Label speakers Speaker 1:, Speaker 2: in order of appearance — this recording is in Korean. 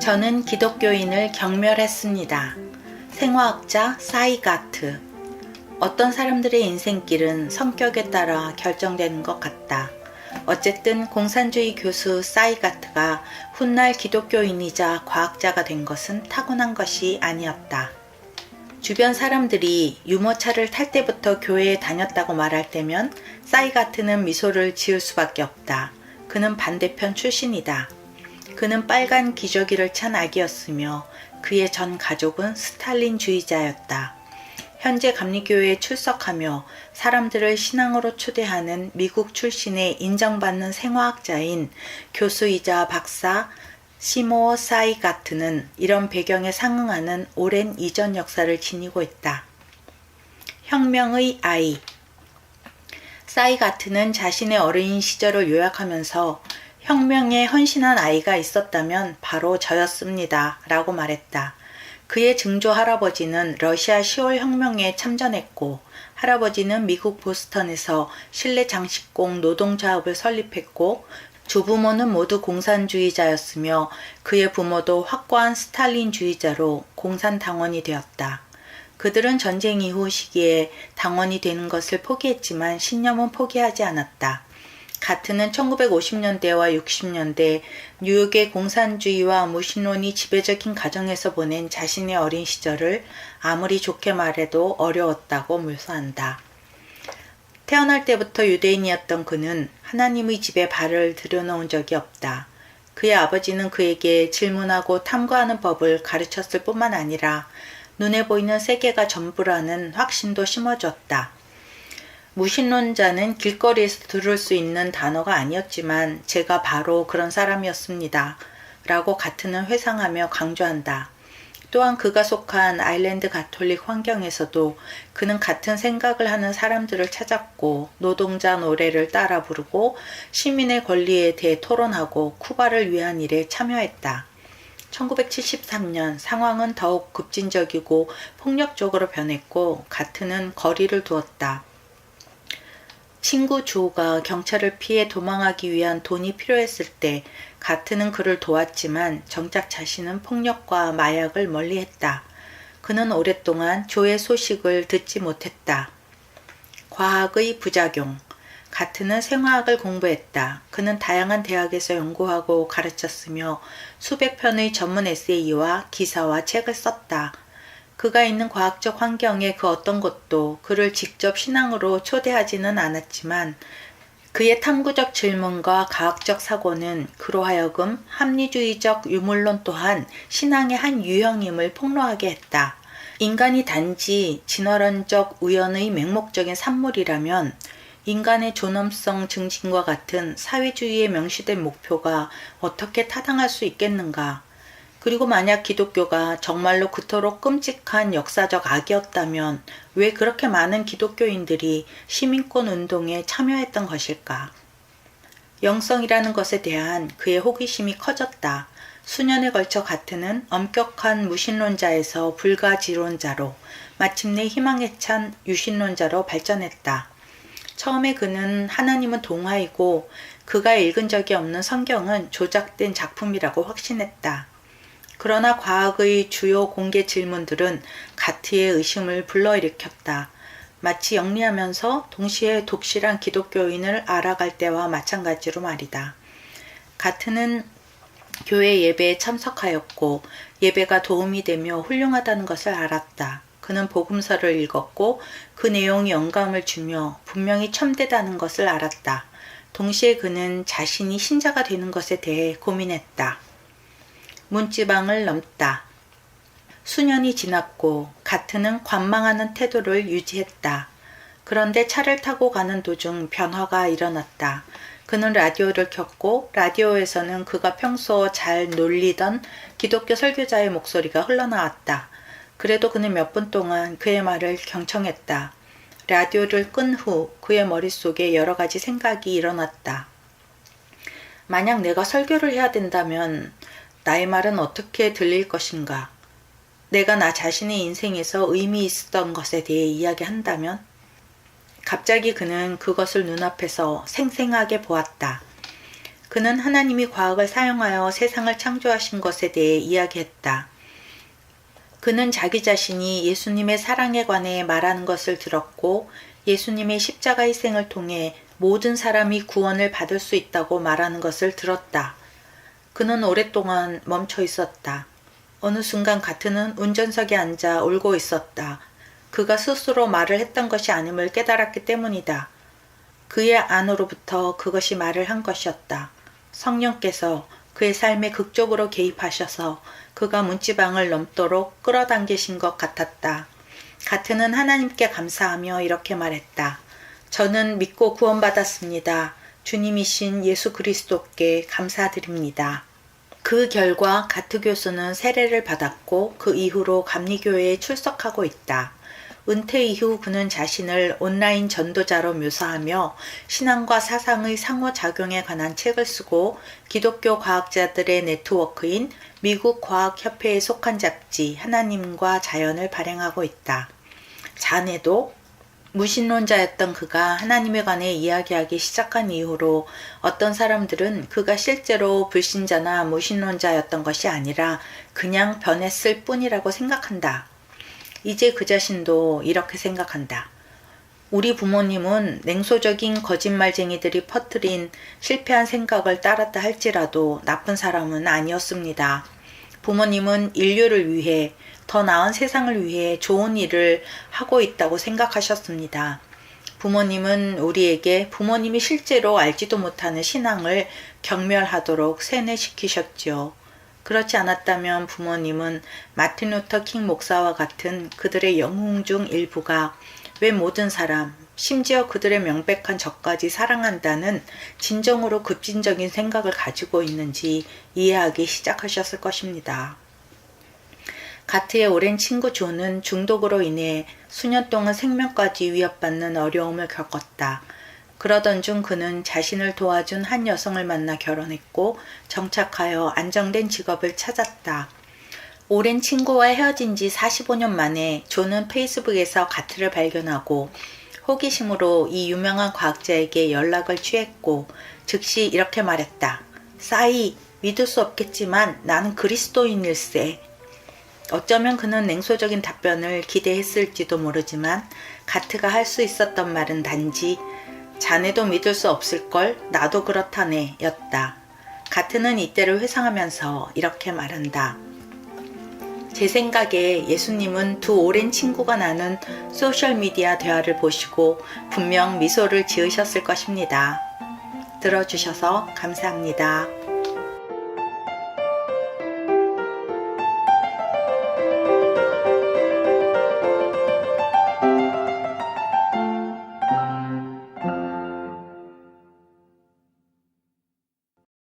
Speaker 1: 저는 기독교인을 경멸했습니다. 생화학자 사이가트. 어떤 사람들의 인생길은 성격에 따라 결정되는 것 같다. 어쨌든 공산주의 교수 사이가트가 훗날 기독교인이자 과학자가 된 것은 타고난 것이 아니었다. 주변 사람들이 유모차를 탈 때부터 교회에 다녔다고 말할 때면 사이가트는 미소를 지을 수밖에 없다. 그는 반대편 출신이다. 그는 빨간 기저귀를 찬 아기였으며 그의 전 가족은 스탈린주의자였다. 현재 감리교회에 출석하며 사람들을 신앙으로 초대하는 미국 출신의 인정받는 생화학자인 교수이자 박사 시모어 사이가트는 이런 배경에 상응하는 오랜 이전 역사를 지니고 있다. 혁명의 아이. 사이가트는 자신의 어린 시절을 요약하면서 혁명에 헌신한 아이가 있었다면 바로 저였습니다. 라고 말했다. 그의 증조 할아버지는 러시아 10월 혁명에 참전했고 할아버지는 미국 보스턴에서 실내 장식공 노동조합을 설립했고 조부모는 모두 공산주의자였으며 그의 부모도 확고한 스탈린주의자로 공산당원이 되었다. 그들은 전쟁 이후 시기에 당원이 되는 것을 포기했지만 신념은 포기하지 않았다. 가트는 1950년대와 60년대 뉴욕의 공산주의와 무신론이 지배적인 가정에서 보낸 자신의 어린 시절을 아무리 좋게 말해도 어려웠다고 묘사한다. 태어날 때부터 유대인이었던 그는 하나님의 집에 발을 들여놓은 적이 없다. 그의 아버지는 그에게 질문하고 탐구하는 법을 가르쳤을 뿐만 아니라 눈에 보이는 세계가 전부라는 확신도 심어줬다. 무신론자는 길거리에서 들을 수 있는 단어가 아니었지만 제가 바로 그런 사람이었습니다. 라고 가트는 회상하며 강조한다. 또한 그가 속한 아일랜드 가톨릭 환경에서도 그는 같은 생각을 하는 사람들을 찾았고 노동자 노래를 따라 부르고 시민의 권리에 대해 토론하고 쿠바를 위한 일에 참여했다. 1973년 상황은 더욱 급진적이고 폭력적으로 변했고 가트는 거리를 두었다. 친구 조가 경찰을 피해 도망하기 위한 돈이 필요했을 때 가트는 그를 도왔지만 정작 자신은 폭력과 마약을 멀리했다. 그는 오랫동안 조의 소식을 듣지 못했다. 과학의 부작용. 가트는 생화학을 공부했다. 그는 다양한 대학에서 연구하고 가르쳤으며 수백 편의 전문 에세이와 기사와 책을 썼다. 그가 있는 과학적 환경의 그 어떤 것도 그를 직접 신앙으로 초대하지는 않았지만 그의 탐구적 질문과 과학적 사고는 그로 하여금 합리주의적 유물론 또한 신앙의 한 유형임을 폭로하게 했다. 인간이 단지 진화론적 우연의 맹목적인 산물이라면 인간의 존엄성 증진과 같은 사회주의에 명시된 목표가 어떻게 타당할 수 있겠는가? 그리고 만약 기독교가 정말로 그토록 끔찍한 역사적 악이었다면 왜 그렇게 많은 기독교인들이 시민권 운동에 참여했던 것일까? 영성이라는 것에 대한 그의 호기심이 커졌다. 수년에 걸쳐 가트는 엄격한 무신론자에서 불가지론자로 마침내 희망에 찬 유신론자로 발전했다. 처음에 그는 하나님은 동화이고 그가 읽은 적이 없는 성경은 조작된 작품이라고 확신했다. 그러나 과학의 주요 공개 질문들은 가트의 의심을 불러일으켰다. 마치 영리하면서 동시에 독실한 기독교인을 알아갈 때와 마찬가지로 말이다. 가트는 교회 예배에 참석하였고 예배가 도움이 되며 훌륭하다는 것을 알았다. 그는 복음서를 읽었고 그 내용이 영감을 주며 분명히 참되다는 것을 알았다. 동시에 그는 자신이 신자가 되는 것에 대해 고민했다. 문지방을 넘다. 수년이 지났고 가트는 관망하는 태도를 유지했다. 그런데 차를 타고 가는 도중 변화가 일어났다. 그는 라디오를 켰고 라디오에서는 그가 평소 잘 놀리던 기독교 설교자의 목소리가 흘러나왔다. 그래도 그는 몇 분 동안 그의 말을 경청했다. 라디오를 끈 후 그의 머릿속에 여러 가지 생각이 일어났다. 만약 내가 설교를 해야 된다면 나의 말은 어떻게 들릴 것인가? 내가 나 자신의 인생에서 의미 있었던 것에 대해 이야기한다면? 갑자기 그는 그것을 눈앞에서 생생하게 보았다. 그는 하나님이 과학을 사용하여 세상을 창조하신 것에 대해 이야기했다. 그는 자기 자신이 예수님의 사랑에 관해 말하는 것을 들었고 예수님의 십자가 희생을 통해 모든 사람이 구원을 받을 수 있다고 말하는 것을 들었다. 그는 오랫동안 멈춰 있었다. 어느 순간 가트는 운전석에 앉아 울고 있었다. 그가 스스로 말을 했던 것이 아님을 깨달았기 때문이다. 그의 안으로부터 그것이 말을 한 것이었다. 성령께서 그의 삶에 극적으로 개입하셔서 그가 문지방을 넘도록 끌어당기신 것 같았다. 가트는 하나님께 감사하며 이렇게 말했다. 저는 믿고 구원받았습니다. 주님이신 예수 그리스도께 감사드립니다. 그 결과 가트 교수는 세례를 받았고 그 이후로 감리교회에 출석하고 있다. 은퇴 이후 그는 자신을 온라인 전도자로 묘사하며 신앙과 사상의 상호작용에 관한 책을 쓰고 기독교 과학자들의 네트워크인 미국 과학협회에 속한 잡지 하나님과 자연을 발행하고 있다. 자네도 무신론자였던 그가 하나님에 관해 이야기하기 시작한 이후로 어떤 사람들은 그가 실제로 불신자나 무신론자였던 것이 아니라 그냥 변했을 뿐이라고 생각한다. 이제 그 자신도 이렇게 생각한다. 우리 부모님은 냉소적인 거짓말쟁이들이 퍼뜨린 실패한 생각을 따랐다 할지라도 나쁜 사람은 아니었습니다. 부모님은 인류를 위해 더 나은 세상을 위해 좋은 일을 하고 있다고 생각하셨습니다. 부모님은 우리에게 부모님이 실제로 알지도 못하는 신앙을 경멸하도록 세뇌시키셨지요. 그렇지 않았다면 부모님은 마틴 루터 킹 목사와 같은 그들의 영웅 중 일부가 왜 모든 사람, 심지어 그들의 명백한 적까지 사랑한다는 진정으로 급진적인 생각을 가지고 있는지 이해하기 시작하셨을 것입니다. 가트의 오랜 친구 존은 중독으로 인해 수년 동안 생명까지 위협받는 어려움을 겪었다. 그러던 중 그는 자신을 도와준 한 여성을 만나 결혼했고 정착하여 안정된 직업을 찾았다. 오랜 친구와 헤어진 지 45년 만에 존은 페이스북에서 가트를 발견하고 호기심으로 이 유명한 과학자에게 연락을 취했고 즉시 이렇게 말했다. 싸이, 믿을 수 없겠지만 나는 그리스도인일세. 어쩌면 그는 냉소적인 답변을 기대했을지도 모르지만 가트가 할 수 있었던 말은 단지 자네도 믿을 수 없을걸? 나도 그렇다네 였다. 가트는 이때를 회상하면서 이렇게 말한다. 제 생각에 예수님은 두 오랜 친구가 나눈 소셜미디어 대화를 보시고 분명 미소를 지으셨을 것입니다. 들어주셔서 감사합니다.